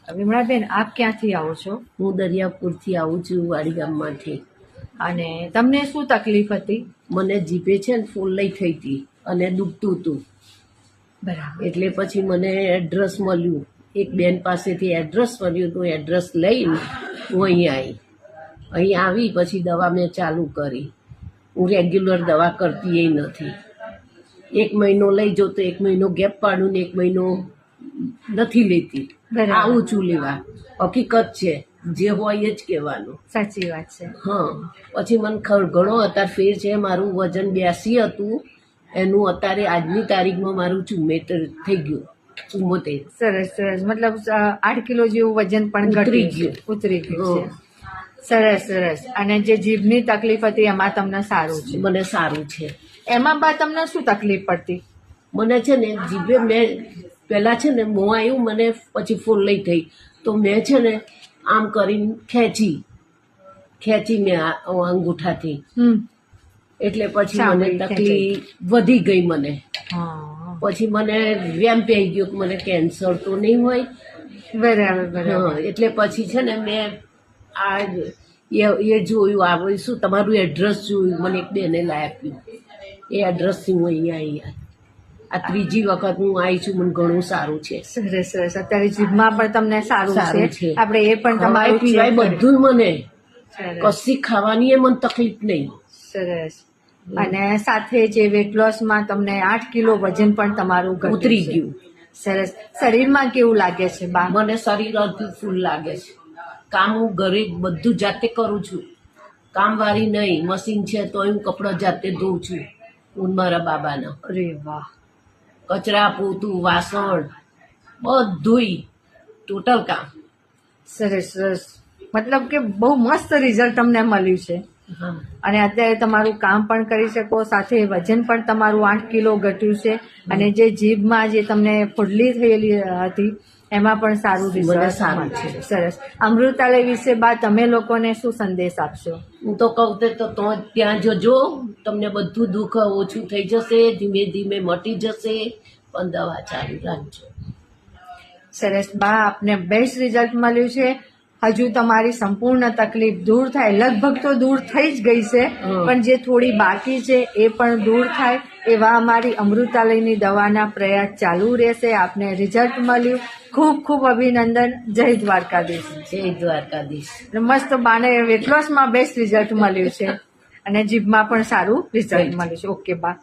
વિમળાબેન, આપ ક્યાંથી આવો છો? હું દરિયાપુરથી આવું છું, વાડી ગામમાંથી. અને તમને શું તકલીફ હતી? મને જીભે છે ને ફોલ્લાઈ થઈ હતી અને દુખતું હતું. બરાબર. એટલે પછી મને એડ્રેસ મળ્યું, એક બેન પાસેથી એડ્રેસ મળ્યું. તો એડ્રેસ લઈને હું અહીં આવી પછી દવા મેં ચાલુ કરી. હું રેગ્યુલર દવા કરતી એ નથી. 1 મહિનો લઈ જાઉં તો 1 મહિનો ગેપ પાડું ને 1 મહિનો નથી લેતી. બરાબર. આવું છું લેવા. હકીકત છે, જે હોય એ જ કહેવાનું. સાચી વાત છે. હા, પછી મને ઘણો અત્યારે ફેર છે. મારું વજન 82 હતું, એનું અત્યારે આજની તારીખમાં મારું 74 થઈ ગયું. 74. સરસ સરસ. મતલબ 8 કિલો જેવું વજન પણ ઉતરી ઉતરી ગયું છે. હા. સરસ સરસ. અને જે જીભની તકલીફ હતી એમાં તમને સારું છે? મને સારું છે. એમાં બા તમને શું તકલીફ પડતી? મને છે ને જીભે મેં પહેલાં છે ને મોં આવ્યું મને, પછી ફોલ્લાઈ થઈ. તો મેં છે ને આમ કરીને ખેંચી મેં અંગૂઠાથી. એટલે પછી મને તકલીફ વધી ગઈ મને. પછી મને રેમ્પ આવી ગયો કે મને કેન્સર તો નહીં હોય. બરાબર બરાબર. હા, એટલે પછી છે ને મેં આ એ જોયું, આ શું તમારું એડ્રેસ જોયું, મને એક બેને લાવી આપ્યું. એ એડ્રેસથી હું અહીંયા આ 3જી વખત હું આવી છું. મને ઘણું સારું છે. સરસ સરસ. અત્યારે જીભમાં પણ તમને સારું છે. આપણે એ પણ તમારે તમારું પીવાય બધું મને, સરસ. કશી ખાવાની એ મને તકલીફ નહીં. સરસ. અને સાથે જે વેટ લોસમાં તમને 8 કિલો વજન પણ તમારું ઉતરી ગયું. સરસ. શરીરમાં કેવું લાગે છે બા? મને શરીર અડધું ફૂલ લાગે છે. કામ હું ઘરે બધું જાતે કરું છું, કામવાળી નહીં. મશીન છે તો હું કપડાં જાતે ધોઉં છું, હું મારા બાબાના. અરે વાહ. કચરા પોતું વાસણ બધુંય ટોટલ કામ. સરસ સરસ. મતલબ કે બહુ મસ્ત રિઝલ્ટ તમને મળ્યું છે. હા. અને અત્યારે તમારું કામ પણ કરી શકો, સાથે વજન પણ તમારું 8 કિલો ઘટ્યું છે. અને જે જીભમાં જે તમને ફોડલી થયેલી હતી એમાં પણ સારું મને રિઝલ્ટ સારું છે. સરસ. અમૃતાલય વિશે બા તમે લોકોને શું સંદેશ આપશો? હું તો કહું તો ત્યાં જજો, તમને બધું દુઃખ ઓછું થઈ જશે, ધીમે ધીમે મટી જશે. પણ દવા ચાલુ રાખજો. સરસ બા, આપને બેસ્ટ રિઝલ્ટ મળ્યું છે. હજુ તમારી સંપૂર્ણ તકલીફ દૂર થાય, લગભગ તો દૂર થઈ જ ગઈ છે, પણ જે થોડી બાકી છે એ પણ દૂર થાય એવા અમારી અમૃતાલયની દવાના પ્રયાસ ચાલુ રહેશે. આપને રિઝલ્ટ મળ્યું, ખૂબ ખૂબ અભિનંદન. જય દ્વારકાધીશ. જય દ્વારકાધીશ. મસ્ત બાને વેટ લોસમાં બેસ્ટ રિઝલ્ટ મળ્યું છે અને જીભમાં પણ સારું રિઝલ્ટ મળ્યું છે. ઓકે બા.